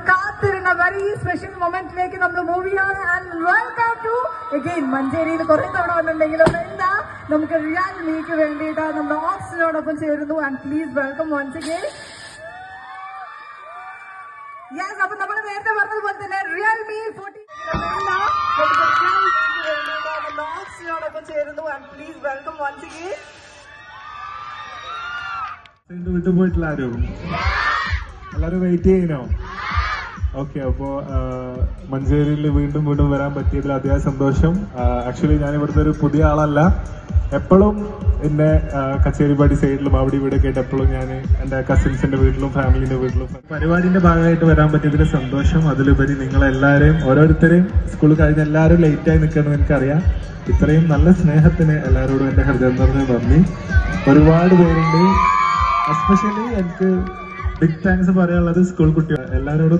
കാത്തിരുന്ന very special മൊമെന്റിലേക്ക് നമ്മൾ move ചെയ്യാണ്. ആൻഡ് വെൽക്കം ടു അഗെയിൻ മഞ്ചേരിയിൽ കുറെ തവണ വന്നിട്ടുണ്ടെങ്കിലും എന്താ നമുക്ക് റിയൽ മീക്ക് വേണ്ടിയിട്ട് നമ്മുടെ ഓക്സിനോടൊപ്പം ചേരുന്നു. And please welcome once again. Yes, അപ്പൊ നമ്മൾ നേരത്തെ പറഞ്ഞതുപോലെ തന്നെ റിയൽ മീ 40 നമ്മുടെ ഓക്സിനോടൊപ്പം ചേരുന്നു. And please welcome once again. വിട്ടുപോയിട്ടില്ല ആരും, എല്ലാരും വെയിറ്റ് ചെയ്യണോ? ഓക്കെ, അപ്പോ മഞ്ചേരിയിൽ വീണ്ടും വീണ്ടും വരാൻ പറ്റിയതിൽ അതിയായ സന്തോഷം. ആക്ച്വലി ഞാൻ ഇവിടുത്തെ ഒരു പുതിയ ആളല്ല. എപ്പോഴും എന്നെ കച്ചേരിപ്പാടി സൈഡിലും അവിടെ ഇവിടെ കേട്ട് എപ്പോഴും ഞാൻ എൻ്റെ കസിൻസിന്റെ വീട്ടിലും ഫാമിലിന്റെ വീട്ടിലും പരിപാടിന്റെ ഭാഗമായിട്ട് വരാൻ പറ്റിയതിൽ സന്തോഷം. അതിലുപരി നിങ്ങളെല്ലാവരെയും ഓരോരുത്തരെയും സ്കൂൾ കഴിഞ്ഞ എല്ലാവരും ലേറ്റായി നിൽക്കണമെന്ന് എനിക്കറിയാം. ഇത്രയും നല്ല സ്നേഹത്തിന് എല്ലാവരോടും എൻ്റെ ഹൃദയം നിറഞ്ഞ നന്ദി. ഒരുപാട് പേരുണ്ട്. എസ്പെഷ്യലി എനിക്ക് ബിഗ് താങ്ക്സ് പറയാനുള്ളത് സ്കൂൾ കുട്ടികൾ എല്ലാവരോടും.